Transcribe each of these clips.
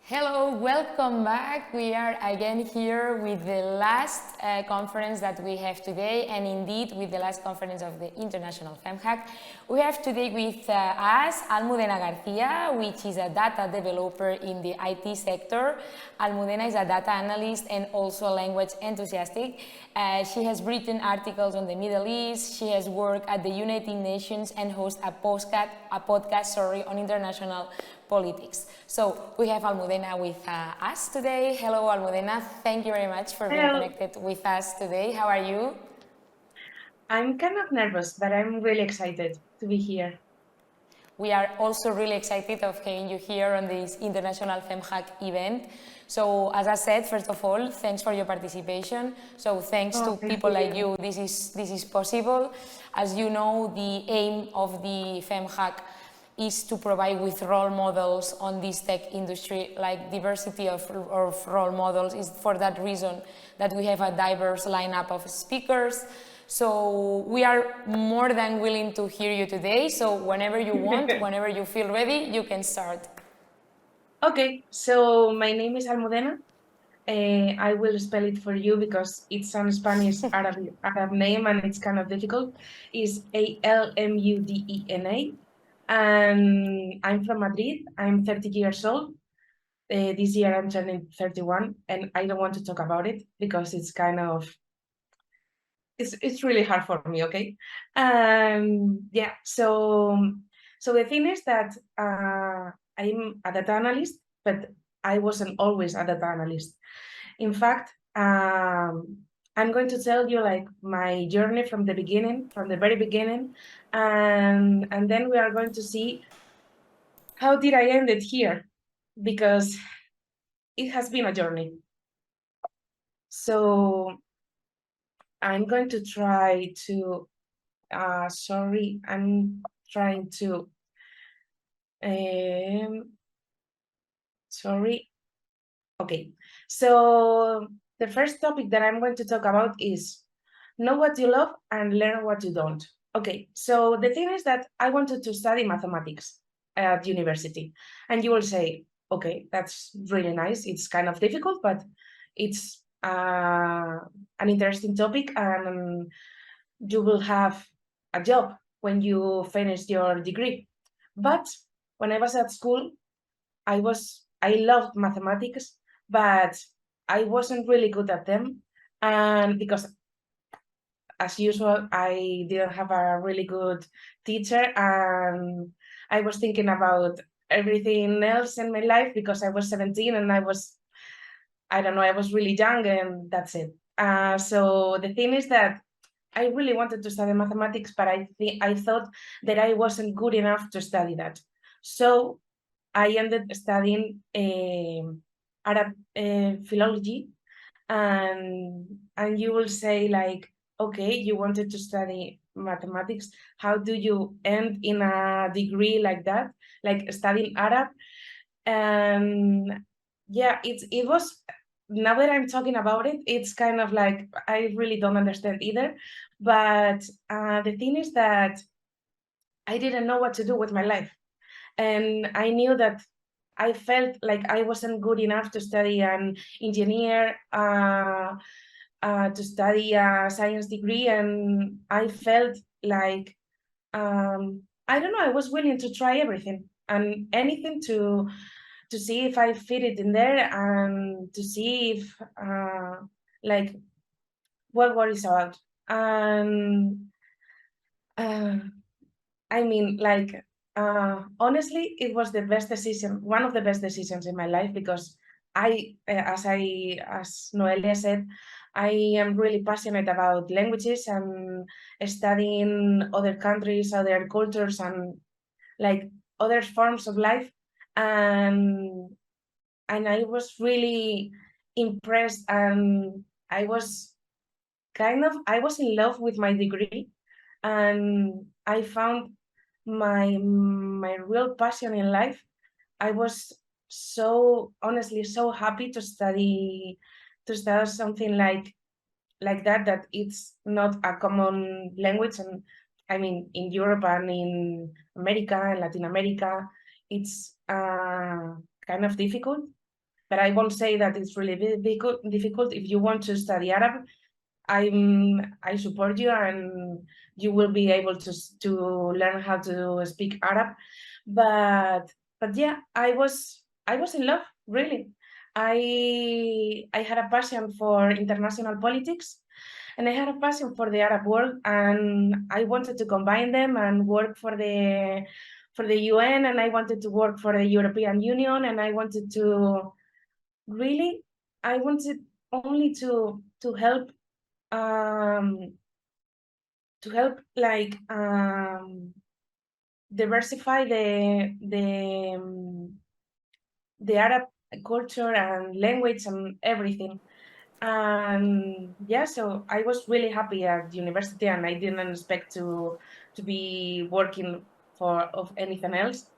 Hello, welcome back. We are again here with the last conference that we have today, and indeed with the last conference of the International FemHack. We have today with us Almudena García, which is a data developer in the IT sector. Almudena is a data analyst and also a language enthusiastic. She has written articles on the Middle East. She has worked at the United Nations and hosts a podcast on international politics. So we have Almudena with us today. Hello, Almudena. Thank you very much for being connected with us today. How are you? I'm kind of nervous, but I'm really excited to be here. We are also really excited of having you here on this International FemHack event. So as I said, first of all, thanks for your participation. So thanks to people like you, this is possible. As you know, the aim of the FemHack is to provide with role models on this tech industry, like diversity of role models. Is for that reason that we have a diverse lineup of speakers. So we are more than willing to hear you today. So whenever you want, whenever you feel ready, you can start. Okay, so my name is Almudena. I will spell it for you because it's an Spanish Arab name and it's kind of difficult. It's Almudena. And I'm from Madrid. I'm 30 years old. This year I'm turning 31, and I don't want to talk about it because it's kind of, it's really hard for me, okay? Yeah, so the thing is that I'm a data analyst, but I wasn't always a data analyst. In fact, I'm going to tell you like my journey from the beginning, from the very beginning, and then we are going to see how did I end it here, because it has been a journey. So I'm going to try to, sorry, I'm trying to, sorry. Okay, so the first topic that I'm going to talk about is know what you love and learn what you don't. Okay, so the thing is that I wanted to study mathematics at university, and you will say, okay, that's really nice. It's kind of difficult, but it's an interesting topic, and you will have a job when you finish your degree. But when I was at school, I loved mathematics, but I wasn't really good at them, and because as usual, I didn't have a really good teacher, and I was thinking about everything else in my life because I was 17 and I was really young, and that's it. So the thing is that I really wanted to study mathematics, but I thought that I wasn't good enough to study that. So I ended studying Arab philology, and you will say like, okay, you wanted to study mathematics. How do you end in a degree like that, like studying Arab? And yeah, it was. Now that I'm talking about it, it's kind of like I really don't understand either. But the thing is that I didn't know what to do with my life, and I knew that I felt like I wasn't good enough to study an engineer, to study a science degree, and I felt like I don't know. I was willing to try everything and anything to see if I fit it in there, and to see if like what is about. And I mean, like honestly, it was the best decision, one of the best decisions in my life, because as Noelia said, I am really passionate about languages and studying other countries, other cultures, and like other forms of life. And I was really impressed, and I was in love with my degree, and I found my real passion in life. I was so honestly so happy to study something like that it's not a common language. And I mean, in Europe and in America and Latin America, it's kind of difficult. But I won't say that it's really difficult. If you want to study Arab, I support you, and you will be able to learn how to speak Arab. But yeah, I was in love, really. I had a passion for international politics, and I had a passion for the Arab world, and I wanted to combine them and work for the UN, and I wanted to work for the European Union, and I wanted to really, I wanted only um, to help like diversify the Arab culture and language and everything. And yeah, so I was really happy at university, and I didn't expect to be working for of anything else.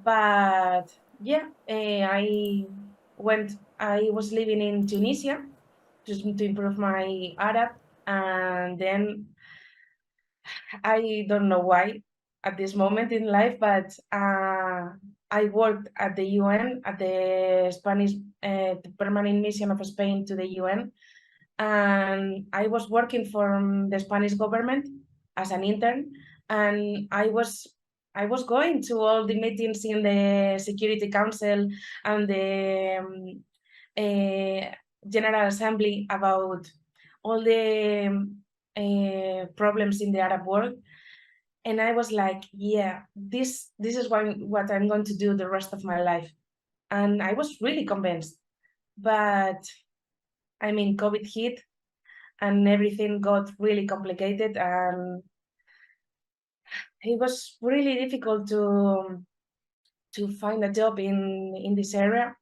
But yeah, I was living in Tunisia just to improve my Arab, and then I don't know why at this moment in life, but I worked at the UN, at the Spanish the permanent mission of Spain to the UN, and I was working for the Spanish government as an intern, and I was going to all the meetings in the Security Council and the General Assembly about all the problems in the Arab world. And I was like, yeah, this is what I'm going to do the rest of my life. And I was really convinced. But I mean, COVID hit and everything got really complicated, and it was really difficult to find a job in this area.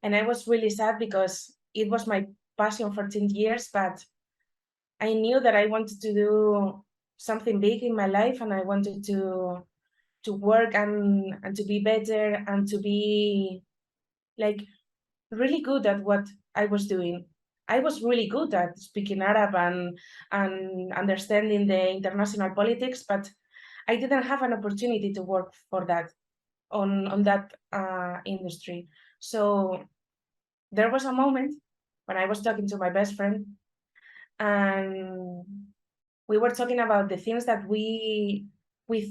And I was really sad because it was my passion for 10 years, but I knew that I wanted to do something big in my life, and I wanted to work and to be better and to be like really good at what I was doing. I was really good at speaking Arab and understanding the international politics, but I didn't have an opportunity to work for that on that industry. So there was a moment when I was talking to my best friend, and we were talking about the things that we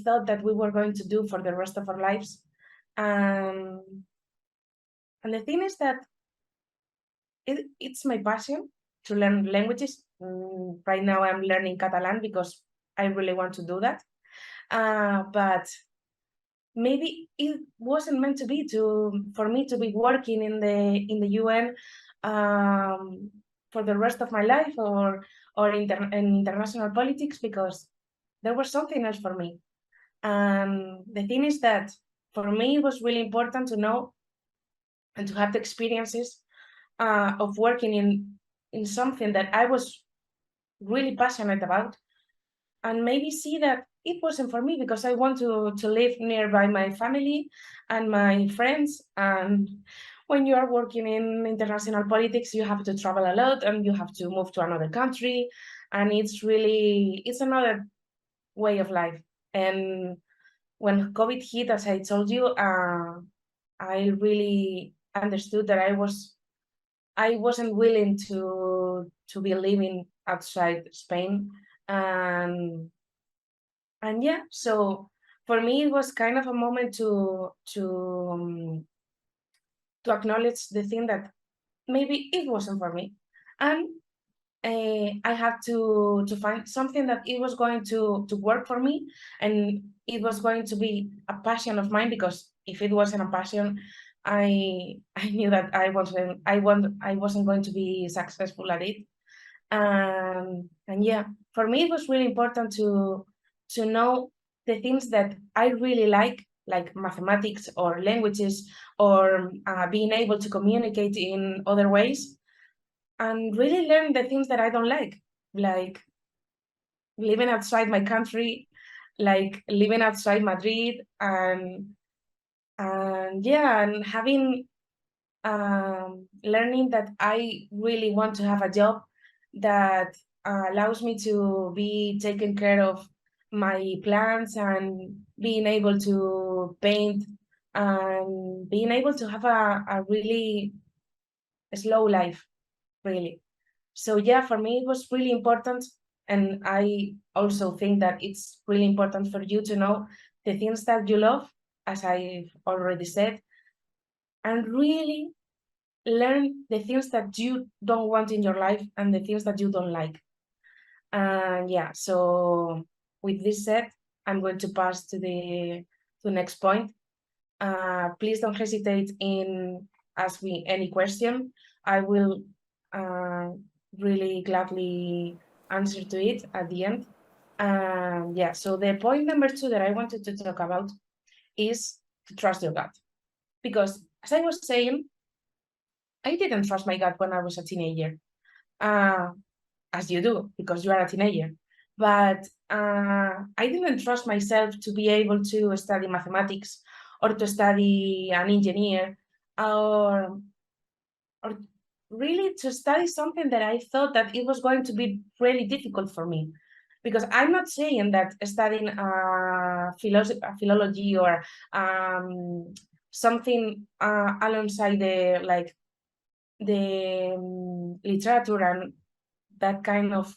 thought that we were going to do for the rest of our lives. Um, and the thing is that it's my passion to learn languages. Right now I'm learning Catalan because I really want to do that. But maybe it wasn't meant to be for me to be working in the UN for the rest of my life, or in international politics, because there was something else for me. And the thing is that for me it was really important to know and to have the experiences of working in something that I was really passionate about, and maybe see that it wasn't for me because I want to live nearby my family and my friends. And when you are working in international politics, you have to travel a lot and you have to move to another country, and it's another way of life. And when COVID hit, as I told you, I really understood that I wasn't willing to be living outside Spain. And yeah, so for me it was kind of a moment to acknowledge the thing that maybe it wasn't for me, and I had to find something that it was going to work for me, and it was going to be a passion of mine, because if it wasn't a passion, I knew that I wasn't going to be successful at it. And yeah, for me it was really important to know the things that I really like mathematics or languages, or being able to communicate in other ways, and really learn the things that I don't like living outside my country, like living outside Madrid, and yeah, and having learning that I really want to have a job that allows me to be taking care of my plants and being able to paint and being able to have a really slow life, really. So yeah, for me, it was really important. And I also think that it's really important for you to know the things that you love, as I've already said, and really learn the things that you don't want in your life and the things that you don't like. And yeah, so with this said, I'm going to pass to the next point. Please don't hesitate in asking any question. I will really gladly answer to it at the end. Yeah, so the point number 2 that I wanted to talk about is to trust your gut. Because as I was saying, I didn't trust my gut when I was a teenager, as you do, because you are a teenager. But I didn't trust myself to be able to study mathematics or to study an engineer or really to study something that I thought that it was going to be really difficult for me. Because I'm not saying that studying philology or something alongside the literature and that kind of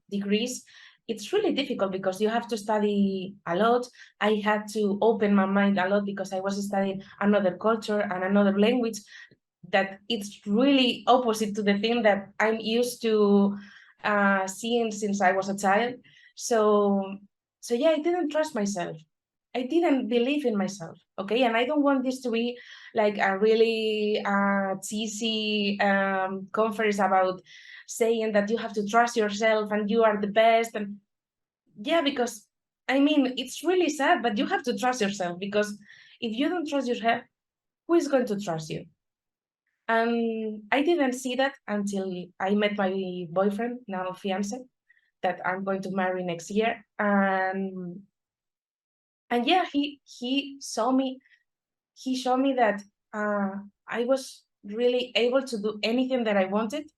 degrees, it's really difficult because you have to study a lot. I had to open my mind a lot because I was studying another culture and another language that it's really opposite to the thing that I'm used to seeing since I was a child. So yeah, I didn't trust myself. I didn't believe in myself. Okay, and I don't want this to be like a really cheesy conference about saying that you have to trust yourself and you are the best. And yeah, because I mean, it's really sad, but you have to trust yourself, because if you don't trust yourself, who is going to trust you? And I didn't see that until I met my boyfriend, now fiance, that I'm going to marry next year. And yeah, he showed me that I was really able to do anything that I wanted.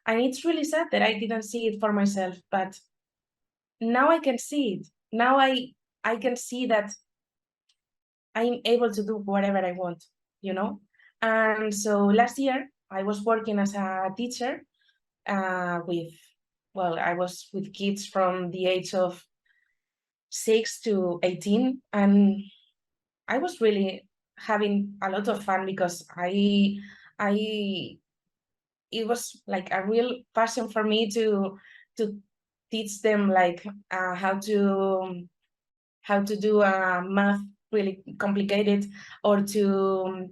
And it's really sad that I didn't see it for myself, but now I can see it. Now I can see that I'm able to do whatever I want, you know? And so last year I was working as a teacher I was with kids from the age of 6 to 18, and I was really having a lot of fun because I it was like a real passion for me to teach them like how to do math really complicated, or to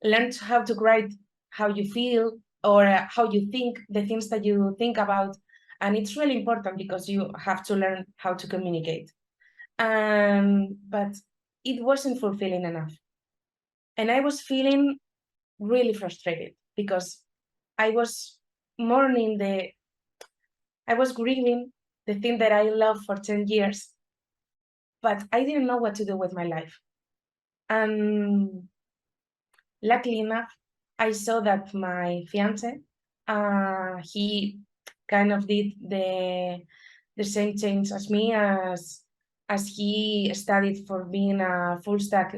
learn how to write how you feel, or how you think, the things that you think about. And it's really important because you have to learn how to communicate. But it wasn't fulfilling enough. And I was feeling really frustrated because I was I was grieving the thing that I loved for 10 years, but I didn't know what to do with my life. And luckily enough, I saw that my fiance, he kind of did the same change as me, as he studied for being a full stack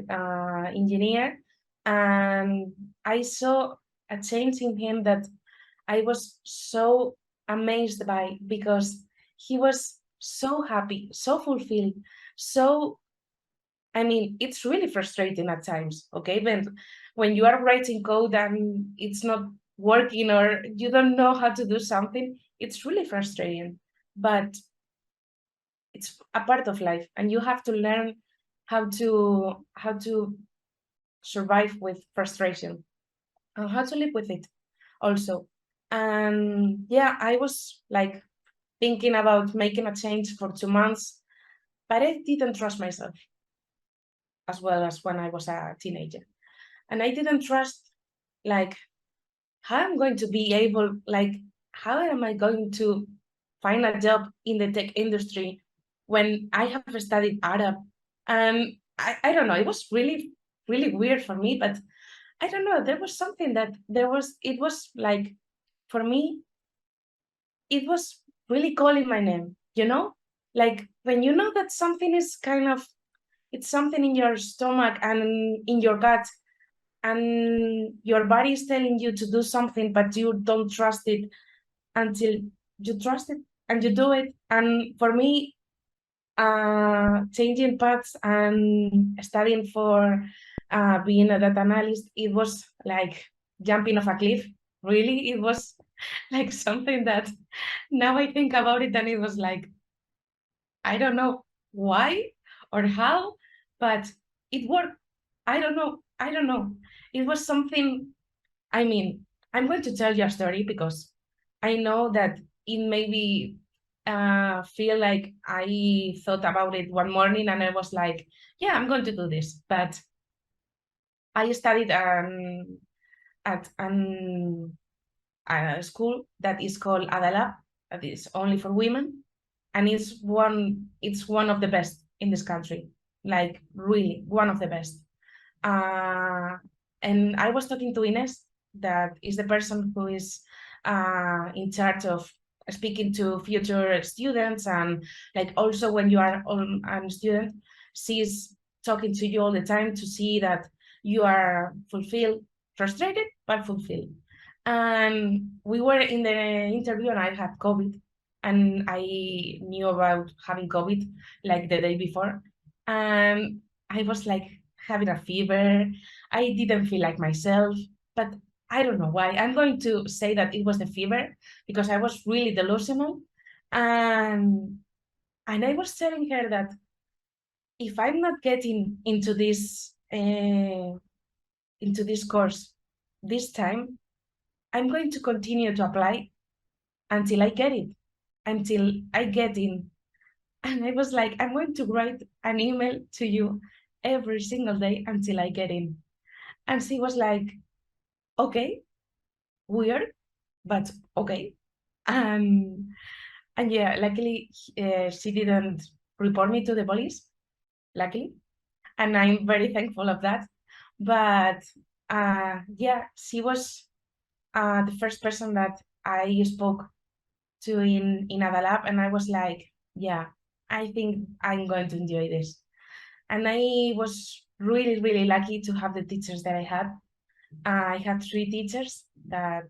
engineer. And I saw a change in him that I was so amazed by, because he was so happy, so fulfilled, so, I mean, it's really frustrating at times, okay? When you are writing code and it's not working, or you don't know how to do something, it's really frustrating. But it's a part of life, and you have to learn how to survive with frustration and how to live with it also. And yeah, I was like thinking about making a change for 2 months, but I didn't trust myself as well as when I was a teenager. And I didn't trust, like, how I'm going to be able, like, how am I going to find a job in the tech industry when I have studied Arab? And I don't know, it was really, really weird for me, but I don't know, there was something that it was like, for me, it was really calling my name, you know? Like when you know that something is kind of, it's something in your stomach and in your gut, and your body is telling you to do something, but you don't trust it until you trust it and you do it. And for me, changing paths and studying for being a data analyst, it was like jumping off a cliff. Really, it was like something that now I think about it, and it was like, I don't know why or how, but it worked. I don't know. I don't know. It was something. I mean, I'm going to tell you a story because I know that it maybe feel like I thought about it one morning and I was like, yeah, I'm going to do this. But I studied at a school that is called Adalab, that is only for women, and it's one of the best in this country, like really one of the best. Uh, and I was talking to Ines, that is the person who is in charge of speaking to future students, and like also when you are a student, she's talking to you all the time to see that you are fulfilled, frustrated, but fulfilled. And we were in the interview and I had COVID, and I knew about having COVID like the day before. And I was like having a fever. I didn't feel like myself, but I don't know why. I'm going to say that it was the fever because I was really delusional. And I was telling her that if I'm not getting into this course this time, I'm going to continue to apply until I get it, until I get in. And I was like, I'm going to write an email to you every single day until I get in. And she was like, okay, weird, but okay. And yeah, luckily she didn't report me to the police, luckily. And I'm very thankful of that. But yeah, she was the first person that I spoke to in Adalab, and I was like, yeah, I think I'm going to enjoy this. And I was really, really lucky to have the teachers that I had. I had three teachers that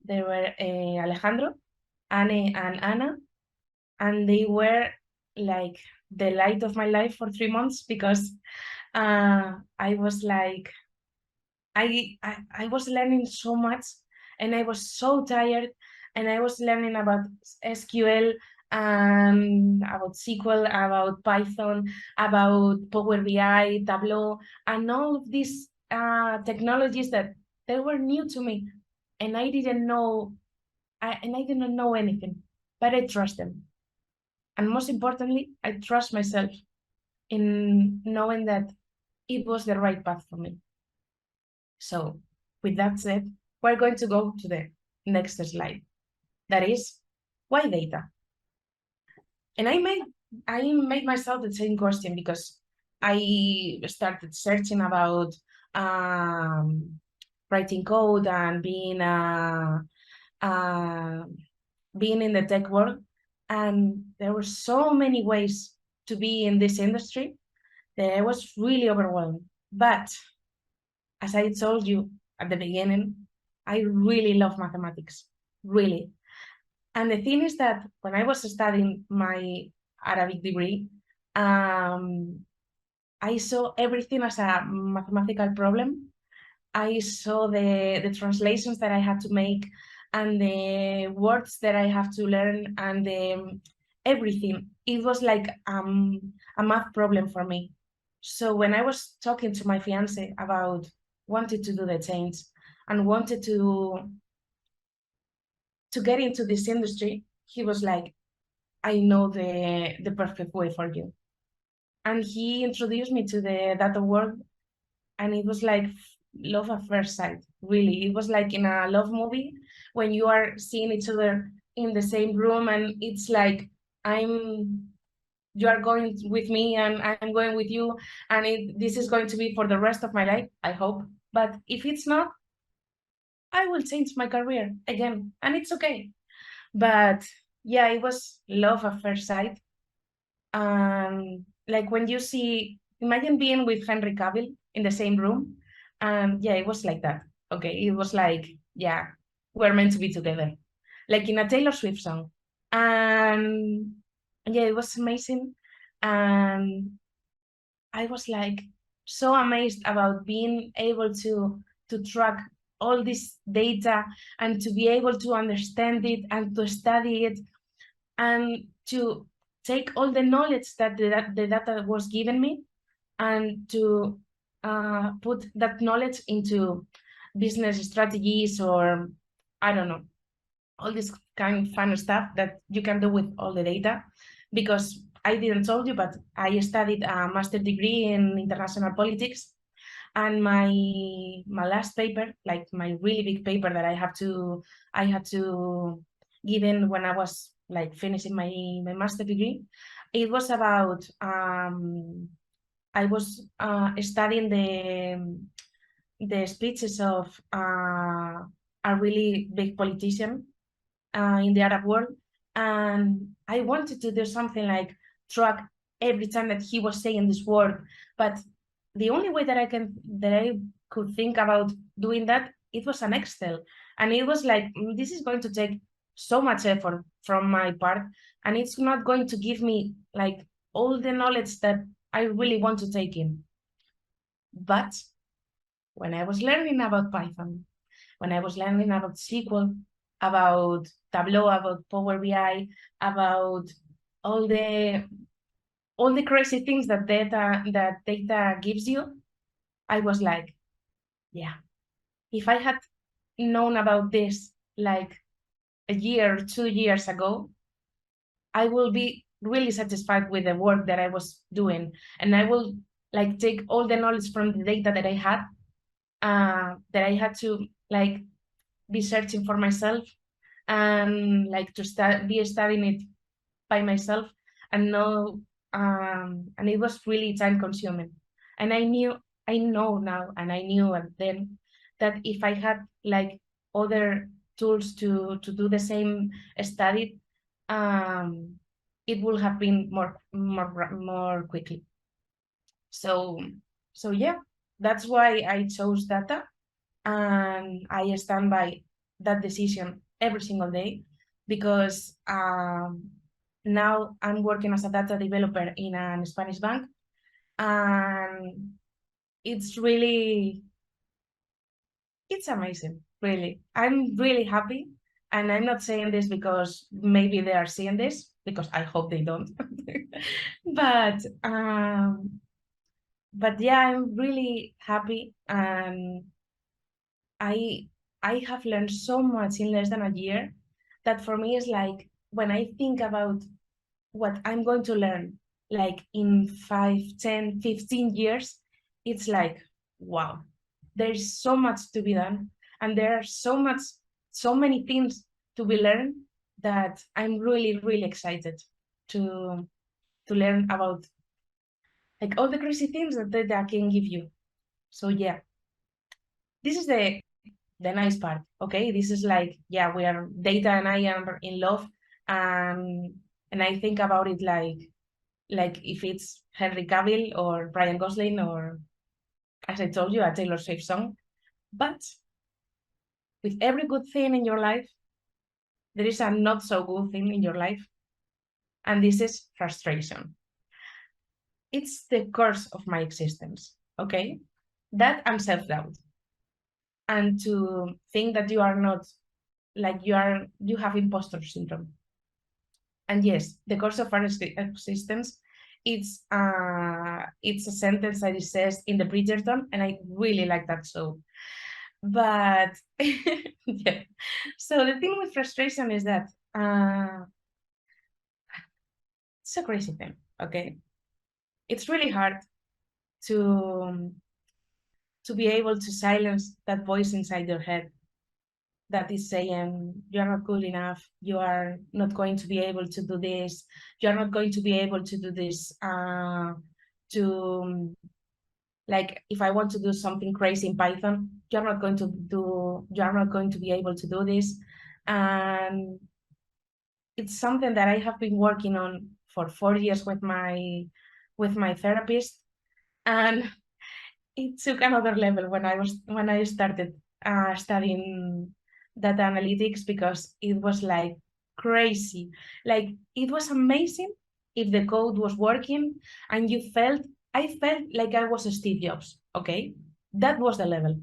they were Alejandro, Anne, and Anna, and they were like the light of my life for 3 months because I was like, I was learning so much and I was so tired, and I was learning about SQL and about SQL, about Python, about Power BI, Tableau, and all of these technologies that they were new to me, and I didn't know, and I didn't know anything, but I trust them. And most importantly, I trust myself in knowing that it was the right path for me. So with that said, we're going to go to the next slide. That is, why data? And I made myself the same question because I started searching about writing code and being in the tech world. And there were so many ways to be in this industry that I was really overwhelmed. But as I told you at the beginning, I really love mathematics, really. And the thing is that when I was studying my Arabic degree, I saw everything as a mathematical problem. I saw the translations that I had to make and the words that I have to learn and everything. It was like a math problem for me. So when I was talking to my fiance about wanted to do the change and wanted to get into this industry, he was like, I know the perfect way for you. And he introduced me to the data world, and it was like love at first sight, really. It was like in a love movie when you are seeing each other in the same room, and it's like, you are going with me and I'm going with you, and this is going to be for the rest of my life, I hope. But if it's not, I will change my career again, and it's okay. But yeah, it was love at first sight. Like when you see, imagine being with Henry Cavill in the same room, and yeah, it was like that. Okay, it was like, yeah, we're meant to be together, like in a Taylor Swift song. And yeah, it was amazing. And I was like so amazed about being able to track all this data and to be able to understand it and to study it and to take all the knowledge that the data was given me and to put that knowledge into business strategies, or I don't know, all this kind of fun stuff that you can do with all the data. Because I didn't told you, but I studied a master's degree in international politics, and my last paper, like my really big paper that I had to give in when I was like finishing my master's degree, it was about I was studying the speeches of a really big politician in the Arab world, and I wanted to do something like track every time that he was saying this word. But the only way that I could think about doing that, it was an Excel, and it was like, this is going to take so much effort from my part, and it's not going to give me like all the knowledge that I really want to take in. But when I was learning about Python, when I was learning about SQL, about Tableau, about Power BI, about all the crazy things that data gives you, I was like, yeah, if I had known about this like a year or 2 years ago, I will be really satisfied with the work that I was doing, and I will like take all the knowledge from the data that I had to like be searching for myself, and like to be studying it by myself, and know and it was really time consuming. And I know now, and I knew then, that if I had like other tools to do the same study, it would have been more quickly. So yeah, that's why I chose data, and I stand by that decision every single day, because now I'm working as a data developer in a Spanish bank, and it's amazing, really. I'm really happy, and I'm not saying this because maybe they are seeing this, because I hope they don't. but yeah, I'm really happy, and I have learned so much in less than a year, that for me is like, when I think about what I'm going to learn like in 5, 10, 15 years, it's like, wow, there's so much to be done, and there are so many things to be learned, that I'm really, really excited to learn about like all the crazy things that data can give you. So yeah, this is the nice part. Okay, this is like, yeah, we are data, and I am in love, and I think about it like if it's Henry Cavill or Ryan Gosling, or, as I told you, a Taylor Swift song. But with every good thing in your life, there is a not so good thing in your life, and this is frustration. It's the curse of my existence. Okay, that and self-doubt, and to think that you are not, like, you have imposter syndrome. And yes, the course of our existence, it's a sentence that it says in the Bridgerton, and I really like that. So, but yeah. So the thing with frustration is that it's a crazy thing. Okay, it's really hard to be able to silence that voice inside your head that is saying, you're not good enough, you are not going to be able to do this, you're not going to be able to do this, to like if I want to do something crazy in Python, you're not going to be able to do this. And it's something that I have been working on for 4 years with my therapist. And it took another level when I started studying data analytics, because it was like crazy. Like it was amazing if the code was working and I felt like I was Steve Jobs. Okay, that was the level.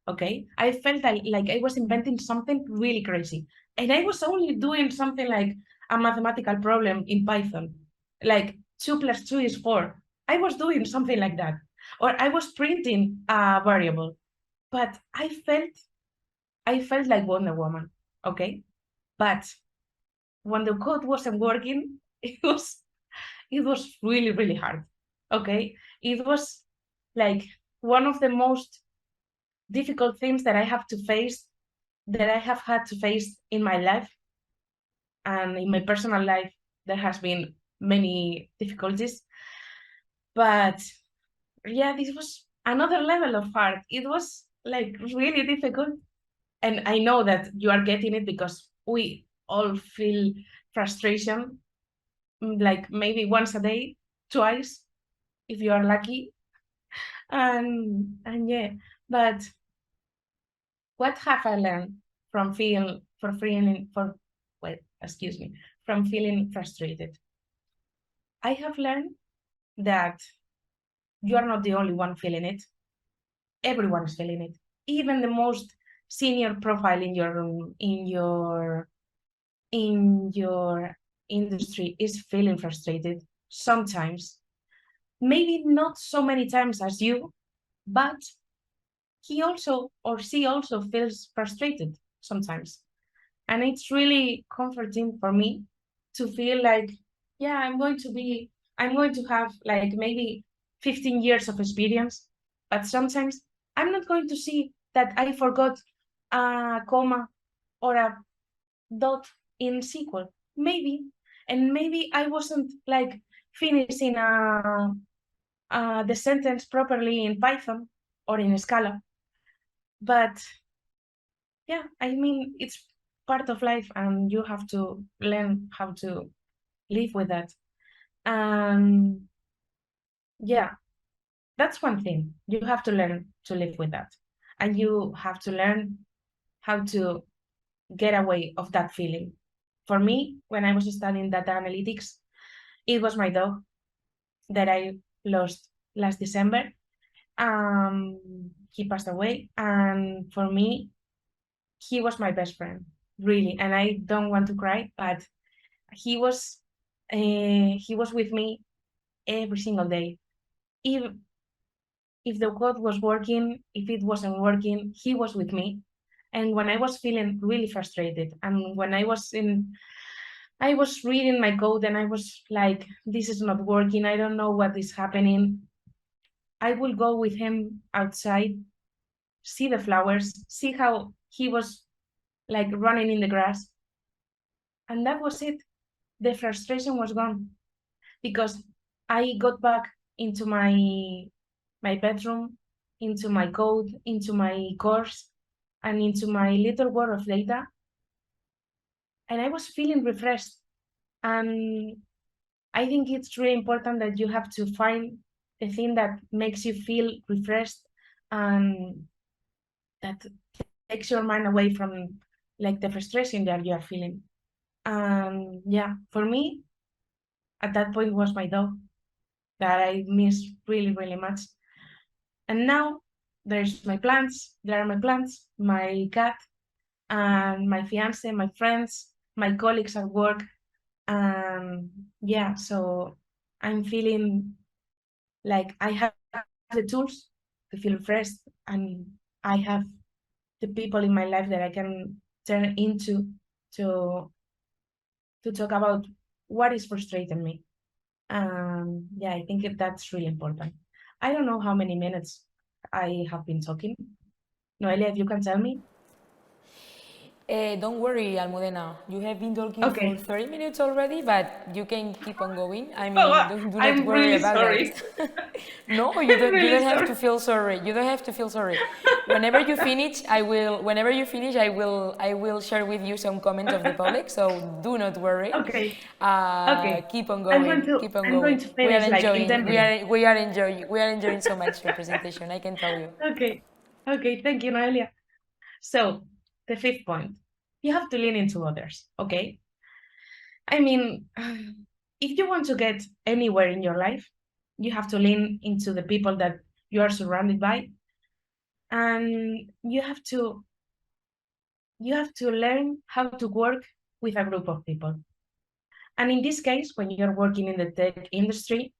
Okay, I felt like I was inventing something really crazy, and I was only doing something like a mathematical problem in Python, like 2 + 2 is 4. I was doing something like that, or I was printing a variable, but I felt like Wonder Woman, okay? But when the code wasn't working, it was really, really hard, okay? It was like one of the most difficult things that I have had to face in my life. And in my personal life, there has been many difficulties, but yeah, this was another level of hard. It was like really difficult. And I know that you are getting it, because we all feel frustration, like maybe once a day, twice, if you are lucky. And yeah, but what have I learned from from feeling frustrated? I have learned that you are not the only one feeling it. Everyone is feeling it. Even the most senior profile in your industry is feeling frustrated sometimes. Maybe not so many times as you, but he also or she also feels frustrated sometimes. And it's really comforting for me to feel like, yeah, I'm going to have like maybe 15 years of experience, but sometimes I'm not going to see that I forgot a comma or a dot in SQL, maybe. And maybe I wasn't like finishing the sentence properly in Python or in Scala. But yeah, I mean, it's part of life, and you have to learn how to live with that. And yeah, that's one thing. You have to learn to live with that. And you have to learn how to get away of that feeling. For me, when I was studying data analytics, it was my dog that I lost last December. He passed away, and for me, he was my best friend, really. And I don't want to cry, but he was with me every single day. If the code was working, if it wasn't working, he was with me. And when I was feeling really frustrated, and when I was reading my code and I was like, this is not working, I don't know what is happening, I will go with him outside, see the flowers, see how he was like running in the grass. And that was it. The frustration was gone, because I got back into my bedroom, into my code, into my course, and into my little world of data. And I was feeling refreshed. And I think it's really important that you have to find the thing that makes you feel refreshed and that takes your mind away from like the frustration that you are feeling. And yeah, for me, at that point was my dog that I miss really, really much. And now there are my plants, my cat, and my fiance, my friends, my colleagues at work. Yeah, so I'm feeling like I have the tools to feel fresh, and I have the people in my life that I can turn into to talk about what is frustrating me. Yeah, I think that's really important. I don't know how many minutes I have been talking. Noelia, if you can tell me. Don't worry, Almudena. You have been talking for Okay. 30 minutes already, but you can keep on going. I mean, Oh, do not I'm worry really about sorry. that. No, you I'm don't. You really don't have sorry. to feel sorry. You don't have to feel sorry. Whenever you finish, I will. Whenever you finish, I will. I will share with you some comments of the public. So do not worry. Okay. Okay. Keep on going. Keep on I'm going going. to We are finish like in 10 enjoying. minutes. We are enjoying. We are enjoying so much your presentation. I can tell you. Okay. Okay. Thank you, Noelia. So the fifth point, you have to lean into others. Okay. I mean, if you want to get anywhere in your life, you have to lean into the people that you are surrounded by, and you have to learn how to work with a group of people. And in this case, when you're working in the tech industry,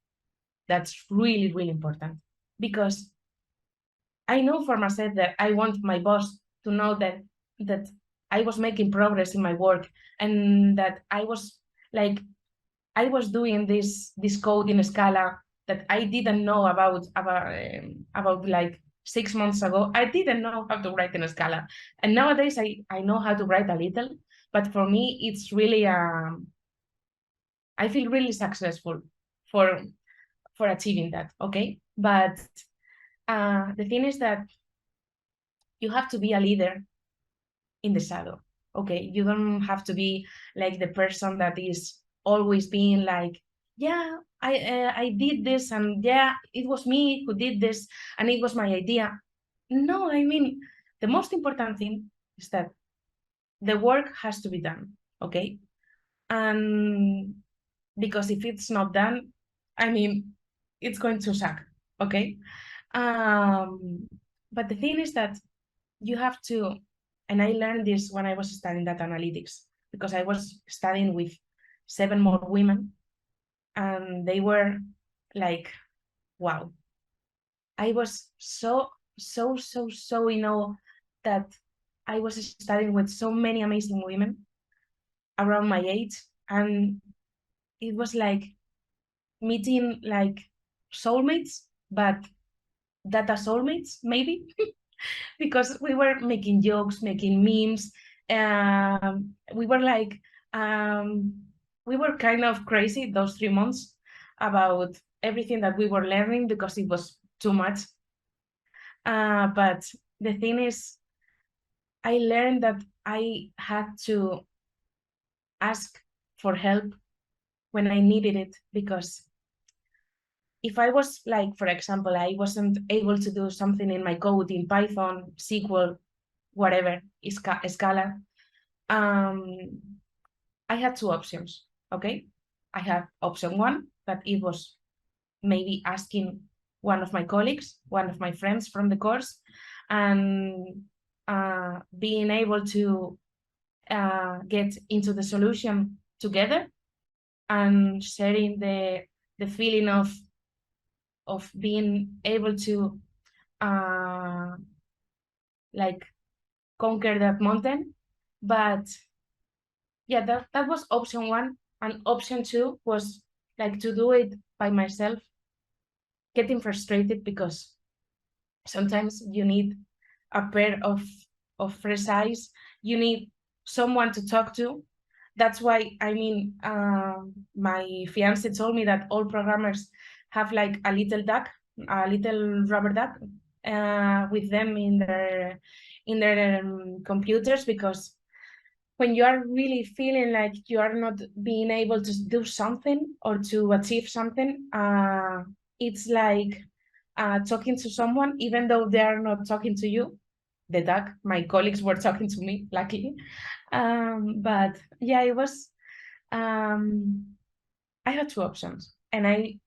that's really, really important, because I know for myself that I want my boss to know that I was making progress in my work, and that I was doing this code in Scala that I didn't know about like 6 months ago. I didn't know how to write in Scala, and nowadays I know how to write a little. But for me, it's really I feel really successful for achieving that. Okay, but the thing is that you have to be a leader in the shadow. Okay, you don't have to be like the person that is always being like, yeah, I did this, and yeah, it was me who did this, and it was my idea. No, I mean, the most important thing is that the work has to be done. Okay, and because if it's not done, I mean, it's going to suck. Okay, but the thing is that you have to, and I learned this when I was studying data analytics, because I was studying with 7 more women, and they were like, wow. I was so in awe that I was studying with so many amazing women around my age, and it was like meeting like soulmates, but data soulmates maybe. Because we were making jokes, making memes. We were like, um, we were kind of crazy those 3 months about everything that we were learning, because it was too much. But the thing is, I learned that I had to ask for help when I needed it, because if I was like, for example, I wasn't able to do something in my code in Python, SQL, whatever, Scala, I had two options. Okay, I had option one, that it was maybe asking one of my colleagues, one of my friends from the course, and being able to get into the solution together, and sharing the feeling of being able to like conquer that mountain. But yeah, that was option one. And option two was like to do it by myself, getting frustrated, because sometimes you need a pair of fresh eyes, you need someone to talk to. That's why, I mean, my fiance told me that all programmers have like a little duck, a little rubber duck, with them in their computers, because when you are really feeling like you are not being able to do something or to achieve something, it's like talking to someone, even though they are not talking to you. The duck, my colleagues were talking to me, luckily. But yeah, it was, I had two options, and I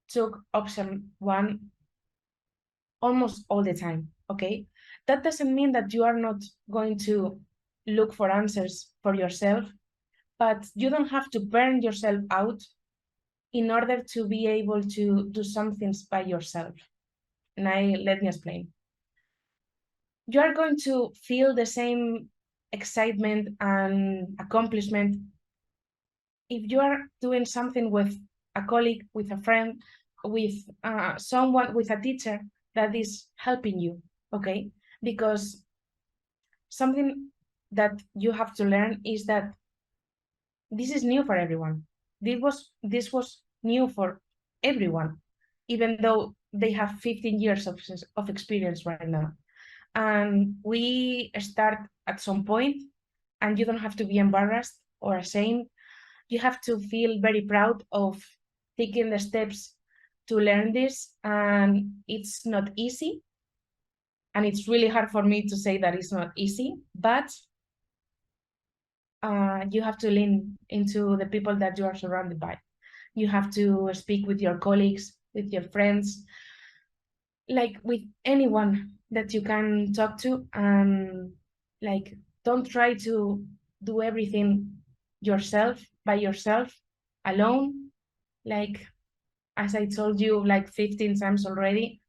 took option one almost all the time. Okay, that doesn't mean that you are not going to look for answers for yourself, but you don't have to burn yourself out in order to be able to do some things by yourself. And let me explain. You are going to feel the same excitement and accomplishment if you are doing something with a colleague, with a friend, with someone, with a teacher that is helping you. Okay, because something that you have to learn is that this is new for everyone. This was new for everyone, even though they have 15 years of experience right now. And we start at some point, and you don't have to be embarrassed or ashamed. You have to feel very proud of taking the steps to learn this, and it's not easy. And it's really hard for me to say that it's not easy, but you have to lean into the people that you are surrounded by. You have to speak with your colleagues, with your friends, like with anyone that you can talk to, and like don't try to do everything yourself, by yourself, alone. Like, as I told you like 15 times already,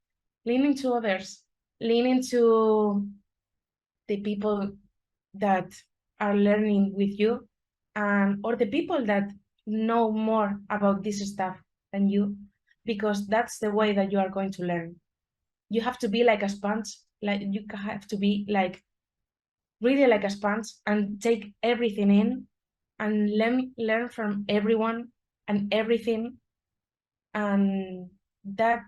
lean into others, lean into the people that are learning with you, or the people that know more about this stuff than you, because that's the way that you are going to learn. You have to be like a sponge, like you have to be like really like a sponge and take everything in and learn from everyone and everything, and that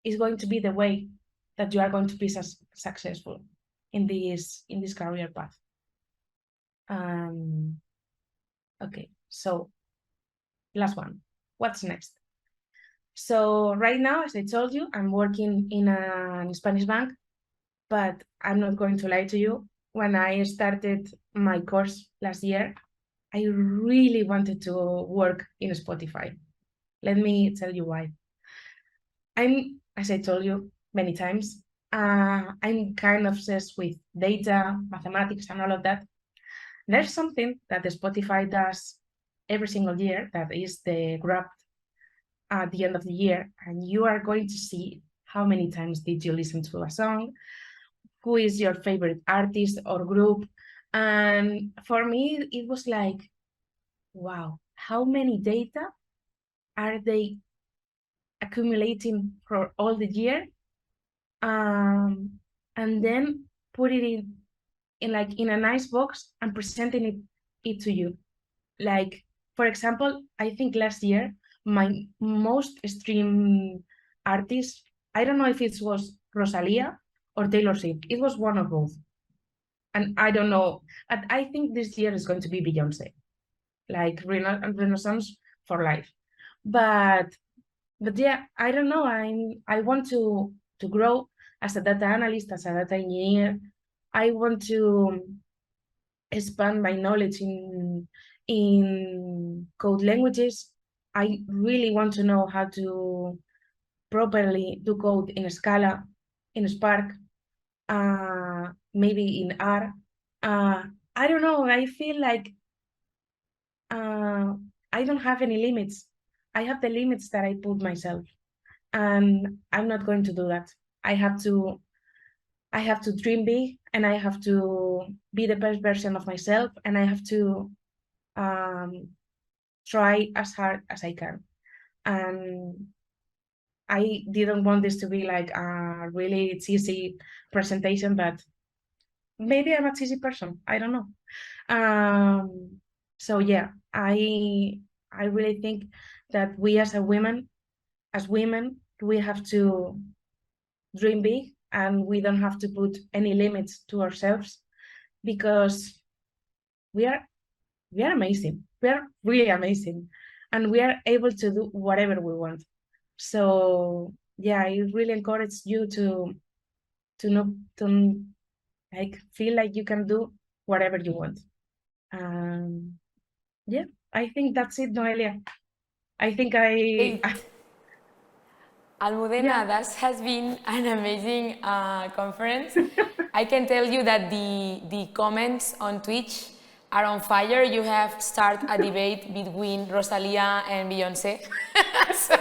is going to be the way that you are going to be successful in this career path. Okay, so last one. What's next? So right now, as I told you, I'm working in a Spanish bank, but I'm not going to lie to you. When I started my course last year, I really wanted to work in Spotify. Let me tell you why. As I told you many times, I'm kind of obsessed with data, mathematics, and all of that. There's something that the Spotify does every single year, that is the graph at the end of the year, and you are going to see how many times did you listen to a song, who is your favorite artist or group. And for me, it was like, wow, how many data are they accumulating for all the year? And then put it in a nice box and presenting it to you. Like, for example, I think last year, my most streamed artist, I don't know if it was Rosalia or Taylor Swift. It was one of both. And I don't know. I think this year is going to be Beyonce, like Renaissance for life. But yeah, I don't know. I want to grow as a data analyst, as a data engineer. I want to expand my knowledge in code languages. I really want to know how to properly do code in Scala, in Spark, maybe in R. I don't know. I feel like I don't have any limits. I have the limits that I put myself, and I'm not going to do that. I have to dream big, and I have to be the best version of myself, and I have to try as hard as I can. And I didn't want this to be like a really cheesy presentation, but maybe I'm a cheesy person. I don't know. So yeah, I really think that we as women, we have to dream big, and we don't have to put any limits to ourselves, because we are amazing. We are really amazing, and we are able to do whatever we want. So yeah, I really encourage you to know, to like feel like you can do whatever you want. Yeah, I think that's it, Noelia. I think Great. yeah. Almudena, that has been an amazing conference. I can tell you that the comments on Twitch are on fire. You have started a debate between Rosalia and Beyonce. So,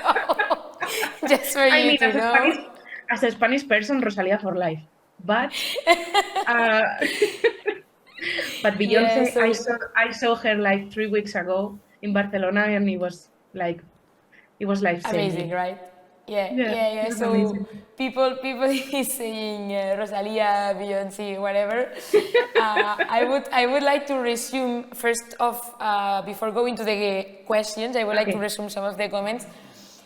just for I you mean, to know. as a Spanish person, Rosalia for life. But uh, but Yeah, Beyonce, so I saw her like 3 weeks ago in Barcelona, and it was life amazing, changing. right? Yeah. That's So amazing. people is saying Rosalia, Beyonce, whatever. I would like to resume first of before going to the questions. I would like to Okay. resume some of the comments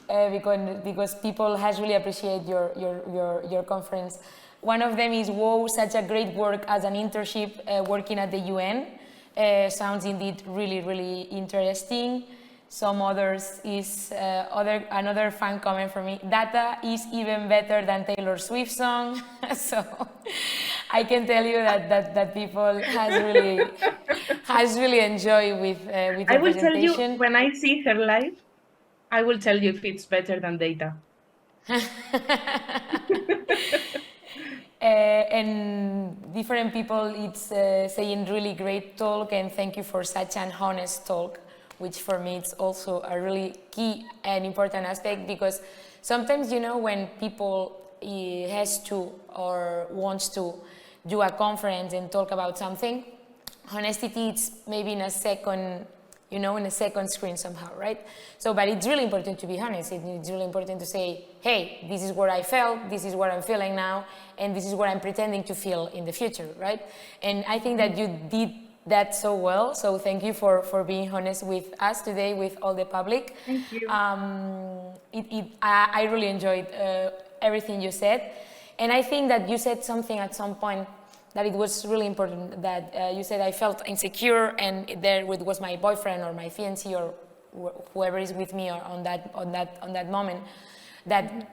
because people has really appreciate your conference. One of them is, wow, such a great work as an internship working at the UN. Sounds indeed really interesting. Some others is another fan comment from me. Data is even better than Taylor Swift song. So I can tell you that people has really enjoyed with I your will tell you presentation. when I see her live, I will tell you if it's better than data. And different people, it's saying really great talk and thank you for such an honest talk, which for me it's also a really key and important aspect, because sometimes, you know, when people has to or wants to do a conference and talk about something, honesty it's maybe in a second, you know, in a second screen somehow, right? So, but it's really important to be honest. It's really important to say, hey, this is what I felt, this is what I'm feeling now, and this is what I'm pretending to feel in the future, right? And I think that you did that so well. So thank you for being honest with us today, with all the public. Thank you. I really enjoyed everything you said. And I think that you said something at some point that it was really important, that you said I felt insecure and there was my boyfriend or my fiancé or whoever is with me or on that moment that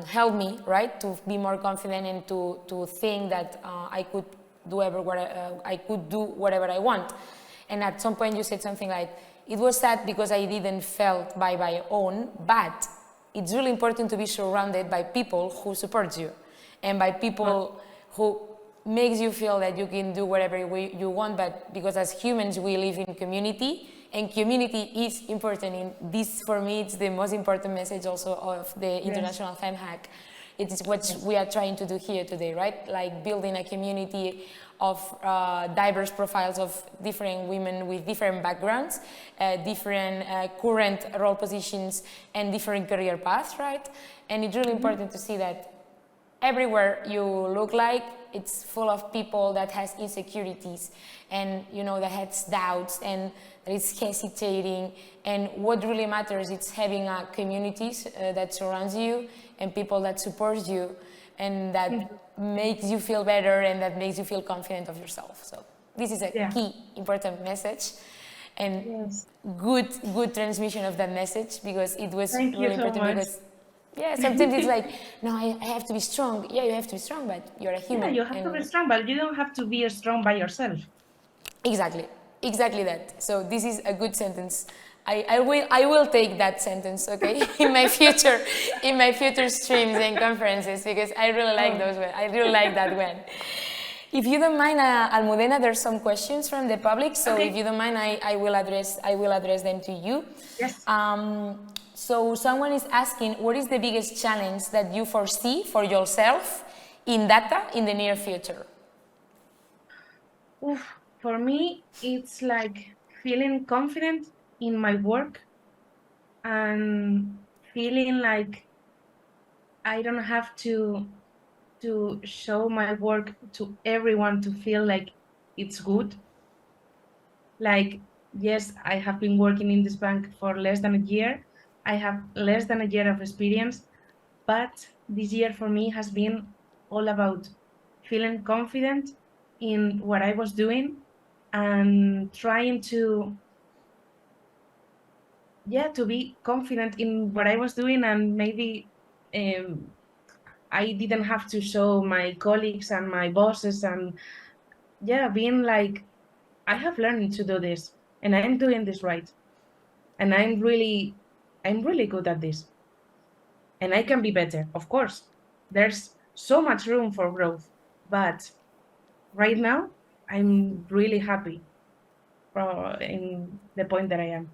helped me, right, to be more confident and to think that I could do whatever I want. And at some point you said something like, it was sad because I didn't felt by my own, but it's really important to be surrounded by people who support you and by people who makes you feel that you can do whatever you want, but because as humans we live in community, and community is important. In this, for me, it's the most important message also of the International FemHack. It is what we are trying to do here today, right? Like building a community of diverse profiles of different women with different backgrounds, different current role positions, and different career paths, right? And it's really important to see that everywhere you look like, it's full of people that has insecurities and, you know, that has doubts and that is hesitating. And what really matters is having a communities that surrounds you and people that support you and that makes you feel better and that makes you feel confident of yourself. So this is a key important message and good transmission of that message, because it was really important. Because sometimes it's like, no, I have to be strong. Yeah, you have to be strong, but you're a human. Yeah, you have to be strong, but you don't have to be strong by yourself. Exactly that. So this is a good sentence. I will take that sentence, okay, in my future streams and conferences, because I really like those. I really like that one. If you don't mind, Almudena, there's some questions from the public. So if you don't mind, I will address them to you. Yes. So someone is asking, what is the biggest challenge that you foresee for yourself in data in the near future? For me, it's like feeling confident in my work and feeling like I don't have to show my work to everyone to feel like it's good. Like, yes, I have been working in this bank for less than a year. I have less than a year of experience, but this year for me has been all about feeling confident in what I was doing and trying to be confident in what I was doing, and maybe I didn't have to show my colleagues and my bosses, and being like, I have learned to do this and I'm doing this right. And I'm really good at this. And I can be better, of course. There's so much room for growth. But right now, I'm really happy in the point that I am.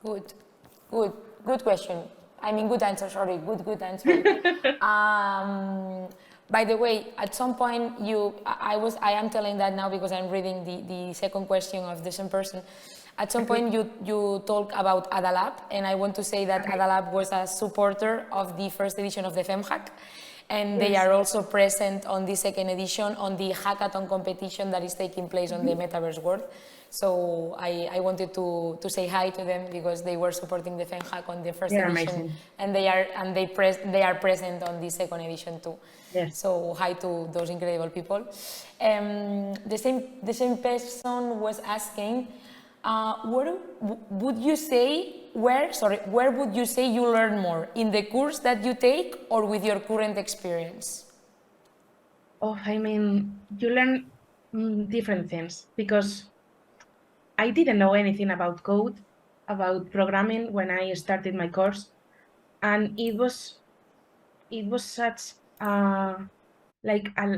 Good question. I mean, good answer, sorry, good answer. By the way, at some point I am telling that now because I'm reading the second question of the same person. At some point you talk about Adalab, and I want to say that Adalab was a supporter of the first edition of the FemHack, and they are also present on the second edition on the hackathon competition that is taking place on the metaverse world. So I wanted to say hi to them because they were supporting the FemHack on the first edition, and they are present on the second edition too. Yes. So hi to those incredible people. The same person was asking, where would you say you learn more, in the course that you take or with your current experience? Oh, I mean, you learn different things because I didn't know anything about code, about programming when I started my course, and it was such like a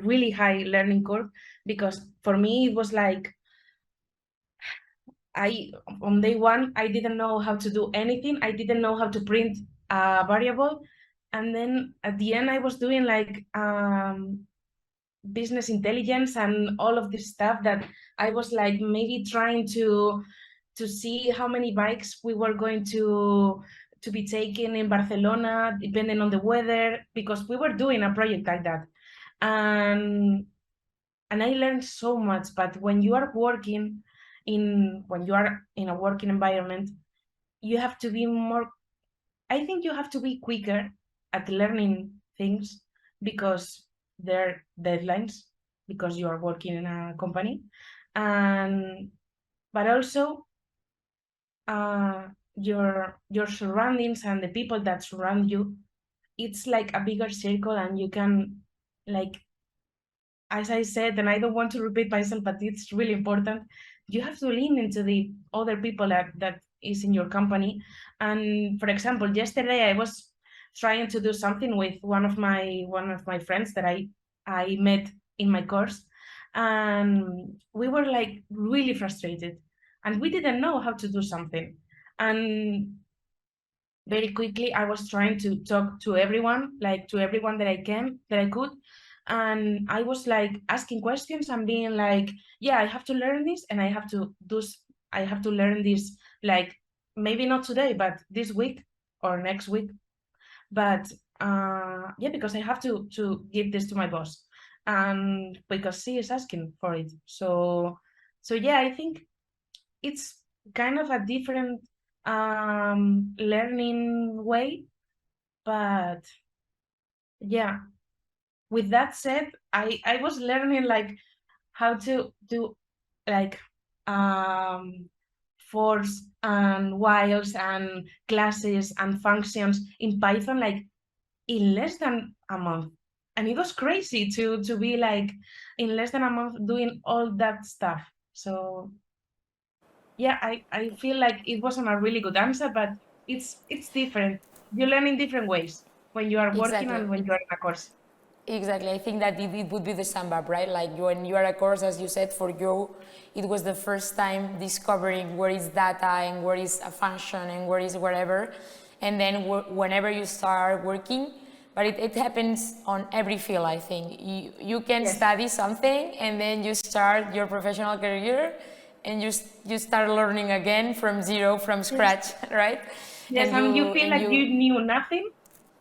really high learning curve, because for me it was like on day one I didn't know how to do anything. I didn't know how to print a variable, and then at the end I was doing like business intelligence and all of this stuff that I was like maybe trying to see how many bikes we were going to be taking in Barcelona, depending on the weather, because we were doing a project like that. And I learned so much. But when you are working when you are in a working environment, you have to be more, I think you have to be quicker at learning things, because they're deadlines, because you are working in a company. And but also your surroundings and the people that surround you, it's like a bigger circle, and you can, like, as I said, and I don't want to repeat myself, but it's really important, you have to lean into the other people that is in your company. And for example, yesterday I was trying to do something with one of my friends that I met in my course, and we were like really frustrated, and we didn't know how to do something. And very quickly I was trying to talk to everyone, like to everyone that I could, and I was like asking questions and being like, yeah, I have to learn this, and I have to learn this, like maybe not today, but this week or next week. But yeah, because I have to give this to my boss, and because she is asking for it. So yeah, I think it's kind of a different learning way. But yeah, with that said, I was learning like how to do like fors and whiles and classes and functions in Python like in less than a month. And it was crazy to be like in less than a month doing all that stuff. So yeah, I feel like it wasn't a really good answer, but it's different. You learn in different ways when you are working Exactly. and when you are in a course. Exactly. I think that it would be the same, right? Like when you are a course, as you said, for you, it was the first time discovering where is data and where is a function and where is whatever. And then whenever you start working, but it happens on every field, I think. You can study something and then you start your professional career and you start learning again from zero, from scratch, right? Yes, and you feel like you knew nothing,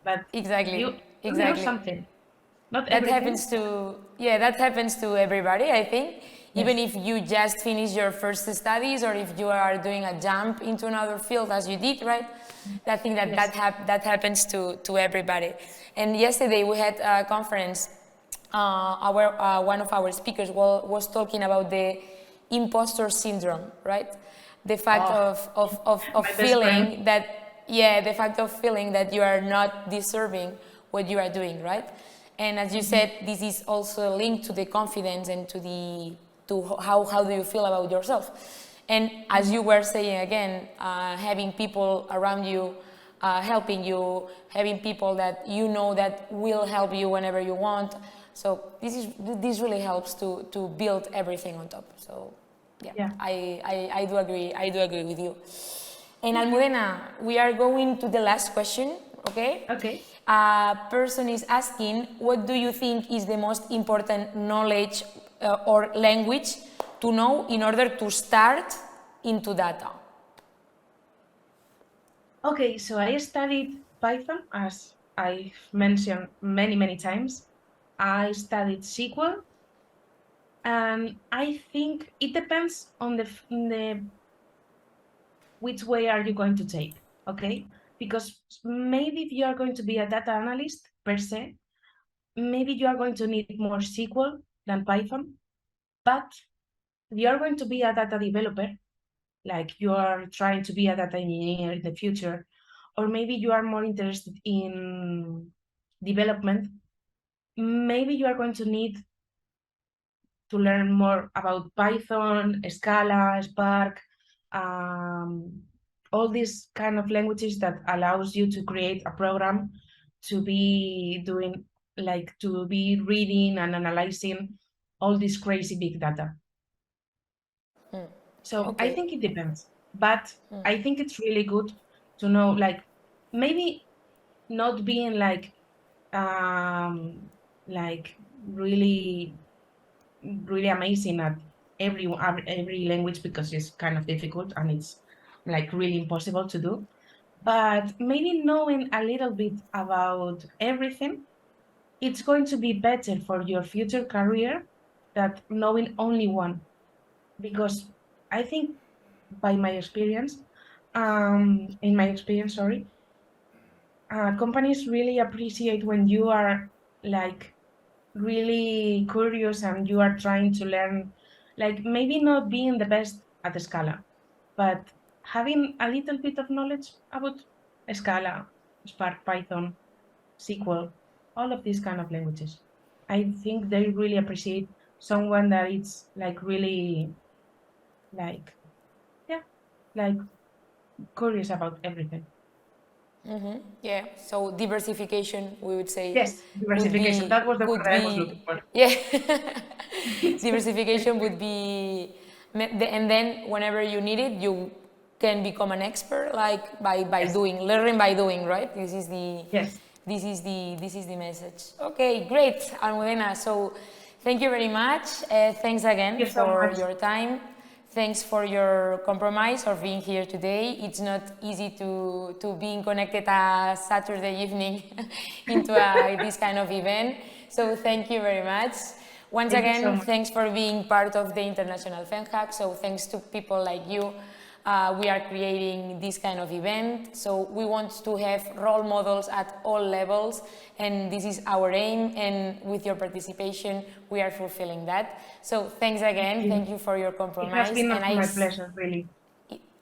but exactly, you know exactly. something. Not That everything. happens to everybody, I think. Even if you just finish your first studies or if you are doing a jump into another field as you did, right? I think that happens to everybody. And yesterday we had a conference. One of our speakers was talking about the imposter syndrome, right? The fact of feeling that, the fact of feeling that you are not deserving what you are doing, right? And as you said, this is also linked to the confidence and to how do you feel about yourself. And as you were saying again, having people around you helping you, having people that you know that will help you whenever you want. So this really helps to build everything on top. So yeah. I do agree with you. And Almudena, we are going to the last question, okay? Okay. A person is asking, what do you think is the most important knowledge or language to know in order to start into data? Okay, so I studied Python, as I've mentioned many times. I studied SQL, and I think it depends on the which way are you going to take, okay? Because maybe if you are going to be a data analyst per se, maybe you are going to need more SQL than Python, but if you are going to be a data developer, like you are trying to be a data engineer in the future, or maybe you are more interested in development, maybe you are going to need to learn more about Python, Scala, Spark, all these kind of languages that allows you to create a program to be doing, like to be reading and analyzing all this crazy big data. So Okay. I think it depends, but I think it's really good to know, like maybe not being like really amazing at every language, because it's kind of difficult and it's like really impossible to do. But maybe knowing a little bit about everything, it's going to be better for your future career than knowing only one. Because I think by my experience, in my experience, sorry, companies really appreciate when you are like really curious and you are trying to learn, like maybe not being the best at Scala, but having a little bit of knowledge about Scala, Spark, Python, SQL, all of these kind of languages. I think they really appreciate someone that is like really like, yeah, like curious about everything. Yeah, so diversification, we would say, Yes, diversification. That was the could word I was looking be, for. yeah, diversification would be, and then whenever you need it, you can become an expert, like by Yes. doing, learning by doing, right? This is the, Yes. this is the message. Okay, great, Almudena. So thank you very much. Thanks again Thank you so for much. your time. Thanks for your compromise of being here today. It's not easy to being connected a Saturday evening into this kind of event. So thank you very much. Once Thank you so again, much. thanks for being part of the International FemHack. So thanks to people like you, we are creating this kind of event. So we want to have role models at all levels, and this is our aim, and with your participation, we are fulfilling that. So thanks again, thank you for your compromise. It has been my pleasure, really.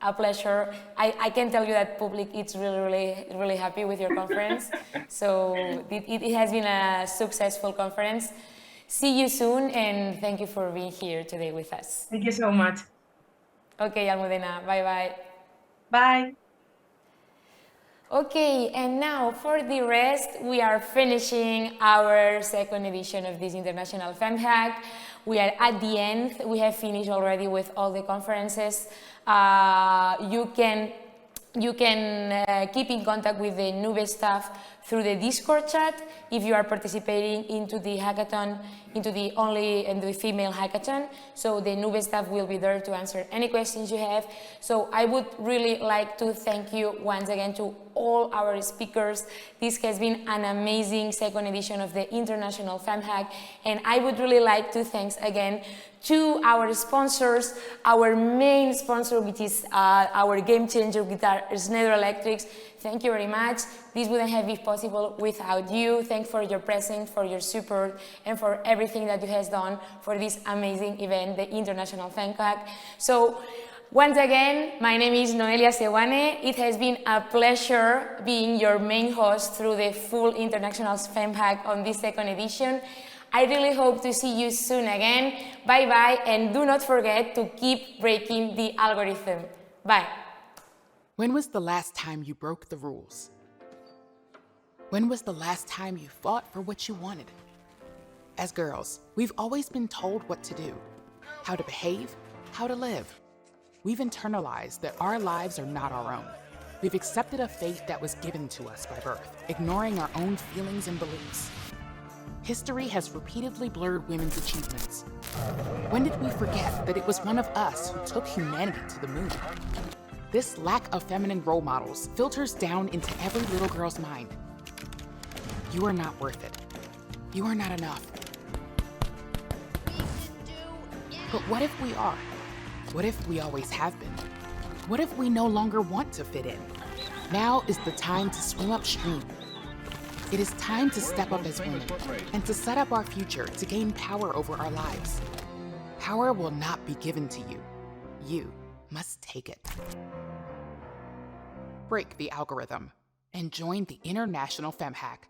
A pleasure. I can tell you that public is really happy with your conference. So it has been a successful conference. See you soon, and thank you for being here today with us. Thank you so much. Okay, Almudena, bye-bye. Bye. Okay, and now for the rest, we are finishing our second edition of this International FemHack. We are at the end. We have finished already with all the conferences. You can keep in contact with the Nube staff through the Discord chat if you are participating into the hackathon, into the female hackathon. So the Nube staff will be there to answer any questions you have. So I would really like to thank you once again to all our speakers. This has been an amazing second edition of the International FemHack, and I would really like to thank again to our sponsors, our main sponsor, which is our game changer guitar, Schneider Electrics. Thank you very much. This wouldn't have been possible without you. Thanks for your presence, for your support, and for everything that you have done for this amazing event, the International FemHack. So, once again, my name is Noelia Sewane. It has been a pleasure being your main host through the full International FemHack on this second edition. I really hope to see you soon again. Bye-bye, and do not forget to keep breaking the algorithm. Bye. When was the last time you broke the rules? When was the last time you fought for what you wanted? As girls, we've always been told what to do, how to behave, how to live. We've internalized that our lives are not our own. We've accepted a fate that was given to us by birth, ignoring our own feelings and beliefs. History has repeatedly blurred women's achievements. When did we forget that it was one of us who took humanity to the moon? This lack of feminine role models filters down into every little girl's mind. You are not worth it. You are not enough. But what if we are? What if we always have been? What if we no longer want to fit in? Now is the time to swim upstream. It is time to step up as women and to set up our future to gain power over our lives. Power will not be given to you. You must take it. Break the algorithm and join the International FemHack.